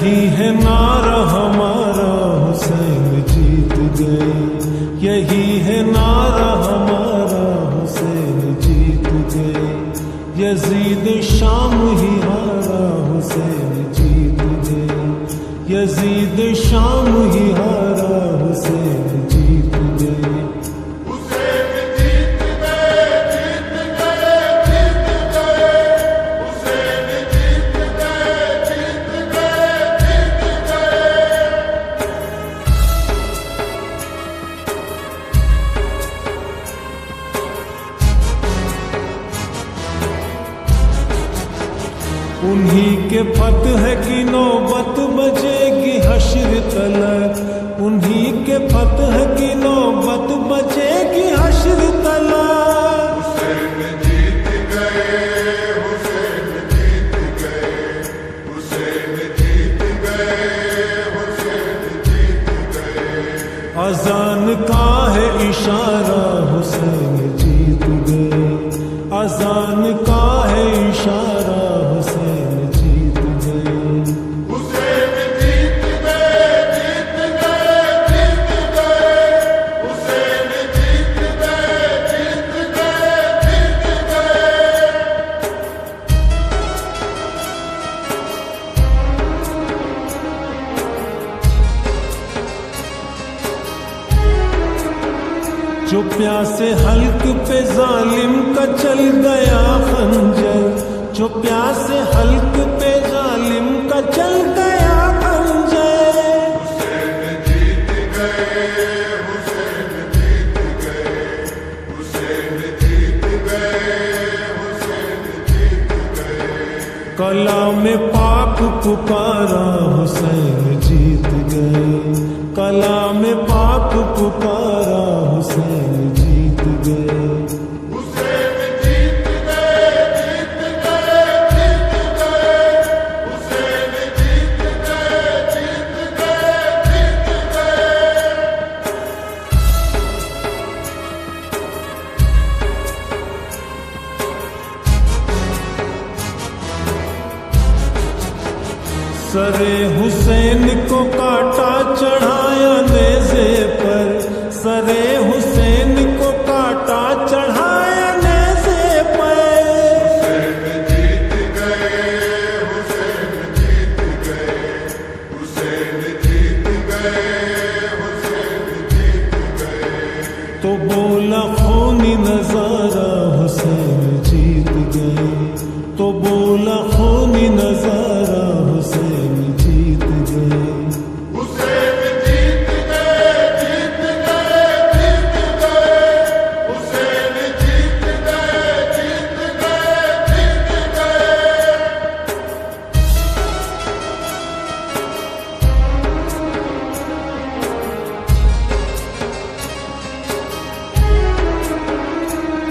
यही है नारा हमारा, हुसैन जीत गए। यही है नारा हमारा, हुसैन जीत गए। यजीद शाम ही हारा, हुसैन जीत गए। यजीद शाम ही हारा, हुसैन जीत गए। उन्हीं के फतह की नौबत बजेगी हश्र तलक। उन्हीं के फतह की नौबत बजेगी हश्र तलक। हुसैन जीत गए, हुसैन जीत गए, हुसैन जीत गए, हुसैन जीत गए। अजान का है इशारा, हुसैन जीत गए। अजान का है इशारा, हुसैन जीत गए। हुसैन जीत गए, जीत गए, जीत गए। हुसैन जीत गए, जीत गए, जीत गए। जो प्यासे हल्क पे जालिम का चल गया खंजर। जो प्यासे हल्क पे जालिम का चल गया खंजर। हुसैन जीत गए, हुसैन जीत गए, हुसैन जीत गए, हुसैन जीत गए। कलाम पाक पुकारा, हुसैन जीत गए। कलाम पाक पुकारा, हुसैन जीत गए। हुसैन जीत गए, जीत गए, जीत गए। हुसैन जीत गए, जीत गए, जीत गए। सरे हुसैन को काटा चढ़ाया नेज़े पर। सरे हुसैन को काटा चढ़ाया नेज़े पर। हुसैन जीत गए, हुसैन जीत गए, हुसैन जीत गए, हुसैन जीत गए। तो बोला खूनी नजारा, हुसैन जीत गए। तो बोला खूनी नजारा, हुसैन जीत गए। हुसैन जीत गए, जीत गए, जीत गए। हुसैन जीत गए, जीत गए, जीत गए।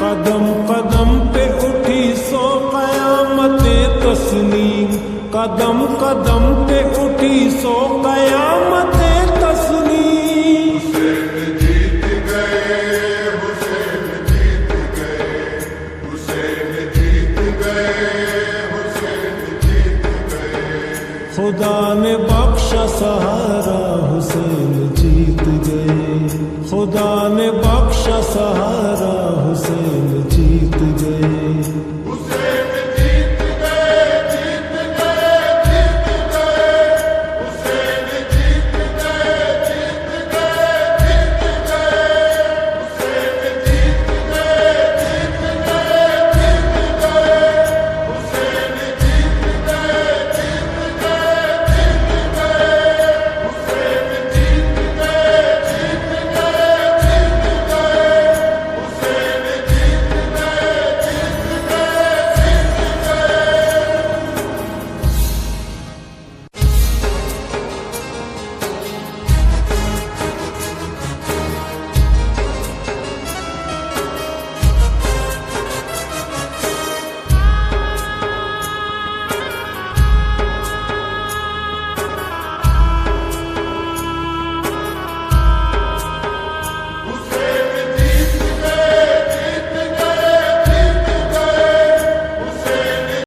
कदम कदम पे उठी सो कयामते तस्नीम। कदम कदम पे उठी सो कयामते तस्नीम। हुसैन जीत गए, हुसैन जीत गए, हुसैन जीत गए, हुसैन जीत गए। खुदा ने बख्शा सहारा, हुसैन जीत गए। खुदा ने बख्शा सहारा,